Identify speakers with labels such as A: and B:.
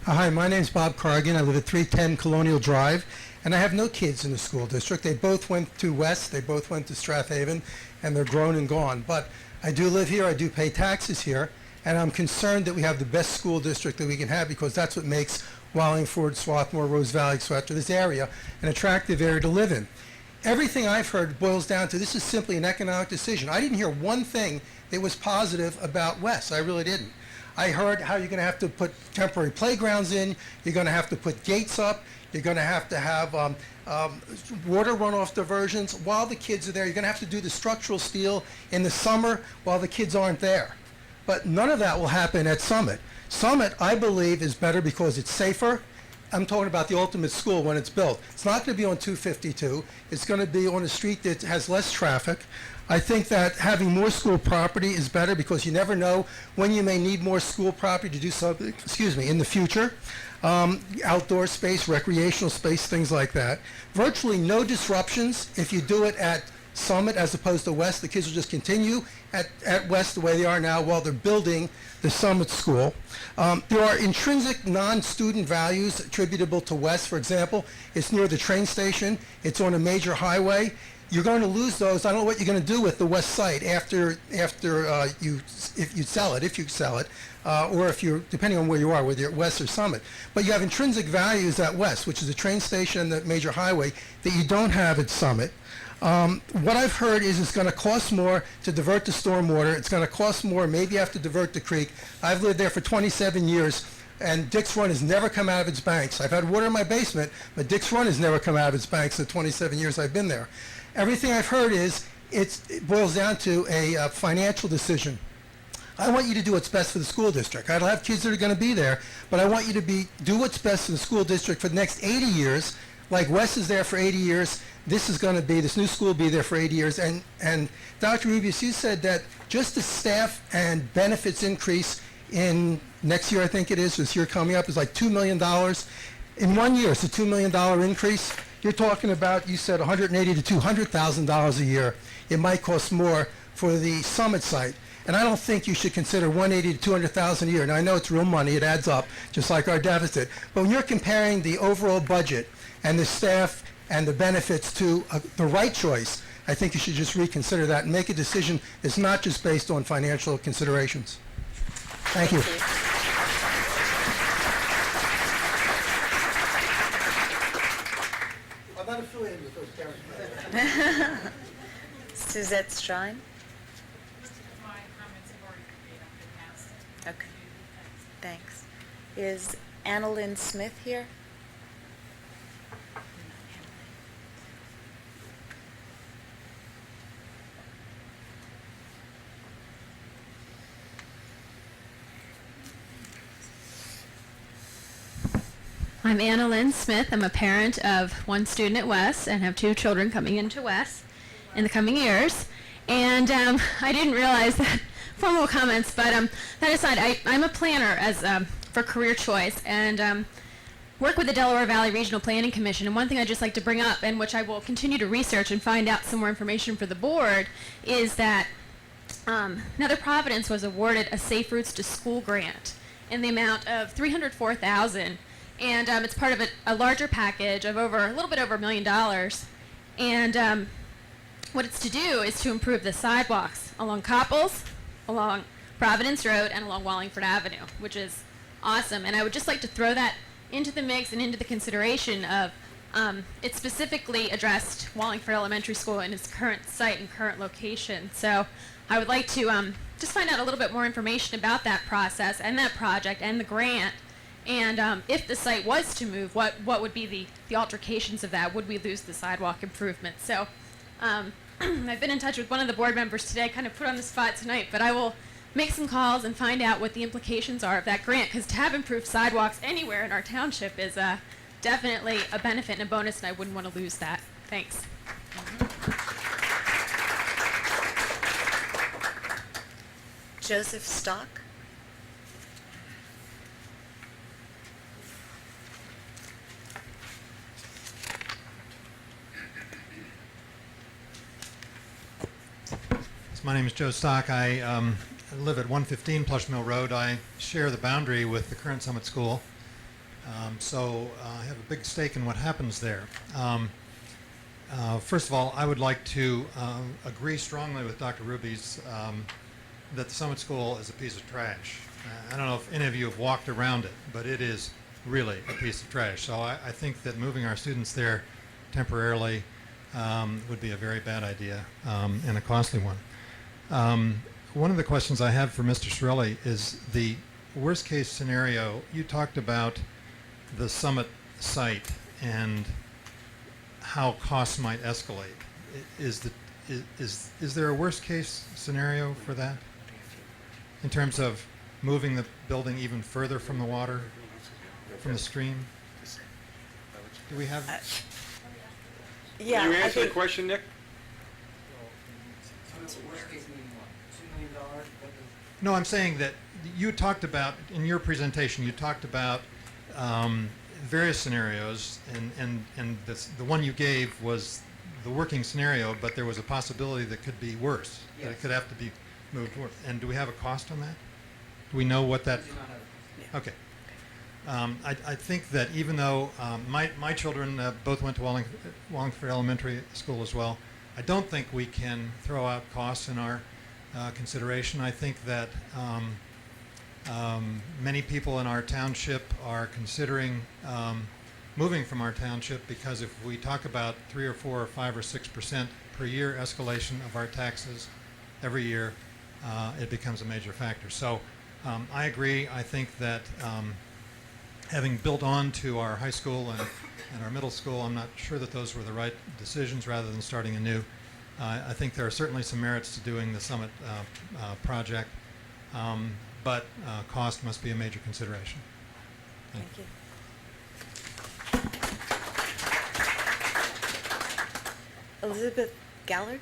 A: Hi, my name's Bob Cargan. I live at 310 Colonial Drive, and I have no kids in the school district. They both went to West, they both went to Strathaven, and they're grown and gone. But I do live here, I do pay taxes here, and I'm concerned that we have the best school district that we can have, because that's what makes Wallingford, Swarthmore, Rose Valley, etc., this area, an attractive area to live in. Everything I've heard boils down to this is simply an economic decision. I didn't hear one thing that was positive about West. I really didn't. I heard how you're going to have to put temporary playgrounds in, you're going to have to put gates up, you're going to have water runoff diversions while the kids are there. You're going to have to do the structural steel in the summer while the kids aren't there. But none of that will happen at Summit. Summit, I believe, is better because it's safer. I'm talking about the ultimate school when it's built. It's not going to be on 252. It's going to be on a street that has less traffic. I think that having more school property is better because you never know when you may need more school property to do something, in the future. Outdoor space, recreational space, things like that. Virtually no disruptions if you do it at Summit as opposed to West. The kids will just continue at West the way they are now while they're building the Summit School. There are intrinsic non-student values attributable to West. For example, it's near the train station. It's on a major highway. You're going to lose those. I don't know what you're going to do with the West site after you sell it, or if you're, depending on where you are, whether you're at West or Summit. But you have intrinsic values at West, which is the train station and the major highway, that you don't have at Summit. What I've heard is it's going to cost more to divert the stormwater. It's going to cost more. Maybe you have to divert the creek. I've lived there for 27 years, and Dick's Run has never come out of its banks. I've had water in my basement, but Dick's Run has never come out of its banks in the 27 years I've been there. Everything I've heard is it boils down to a financial decision. I want you to do what's best for the school district. I don't have kids that are going to be there, but I want you to do what's best for the school district for the next 80 years. Like West is there for 80 years, this new school will be there for 80 years. And Dr. Rubius, you said that just the staff and benefits increase in next year, I think it is, this year coming up, is like $2 million. In 1 year, it's a $2 million increase. You're talking about, you said $180,000 to $200,000 a year. It might cost more for the Summit site. And I don't think you should consider $180,000 to $200,000 a year. Now, I know it's real money. It adds up, just like our deficit. But when you're comparing the overall budget and the staff and the benefits to the right choice, I think you should just reconsider that and make a decision that's not just based on financial considerations. Thank you. I'm not affiliated with those parents.
B: Suzette Strine.
C: My comments have already been asked.
B: Okay. Thanks. Is Annalyn Smith here?
D: I'm Annalyn Smith. I'm a parent of one student at West and have two children coming into West in the coming years. And I didn't realize that formal comments, but that aside, I'm a planner for career choice and work with the Delaware Valley Regional Planning Commission. And one thing I'd just like to bring up, and which I will continue to research and find out some more information for the board, is that Nether Providence was awarded a Safe Routes to School grant in the amount of $304,000. And it's part of a larger package of a little bit over $1 million. And what it's to do is to improve the sidewalks along Copples, along Providence Road, and along Wallingford Avenue, which is awesome. And I would just like to throw that into the mix and into the consideration of it specifically addressed Wallingford Elementary School in its current site and current location. So I would like to just find out a little bit more information about that process and that project and the grant. And if the site was to move, what would be the altercations of that? Would we lose the sidewalk improvement? So I've been in touch with one of the board members today, kind of put on the spot tonight, but I will make some calls and find out what the implications are of that grant, because to have improved sidewalks anywhere in our township is definitely a benefit and a bonus, and I wouldn't want to lose that. Thanks.
B: Joseph Stock.
E: My name is Joe Stock. I live at 115 Plush Mill Road. I share the boundary with the current Summit School. So I have a big stake in what happens there. First of all, I would like to agree strongly with Dr. Ruby's that the Summit School is a piece of trash. I don't know if any of you have walked around it, but it is really a piece of trash. So I think that moving our students there temporarily would be a very bad idea and a costly one. One of the questions I have for Mr. Shirelli is the worst case scenario. You talked about the Summit site and how costs might escalate. Is there a worst case scenario for that in terms of moving the building even further from the water, from the stream? Do we have?
B: Yeah,
F: Can you
B: I
F: answer the
B: think,
F: question, Nick?
E: No, I'm saying that you talked about, in your presentation, you talked about various scenarios, and the one you gave was the working scenario, but there was a possibility that could be worse, that it could have to be moved worse. And do we have a cost on that? Do we know what that? Okay. I think that even though my children both went to Wallingford Elementary School as well, I don't think we can throw out costs in our consideration. I think that many people in our township are considering moving from our township because if we talk about 3 or 4 or 5 or 6% per year escalation of our taxes every year, it becomes a major factor. So I agree. I think that having built on to our high school and our middle school, I'm not sure that those were the right decisions rather than starting anew. I think there are certainly some merits to doing the Summit project, but cost must be a major consideration.
B: thank you. Elizabeth Gallard?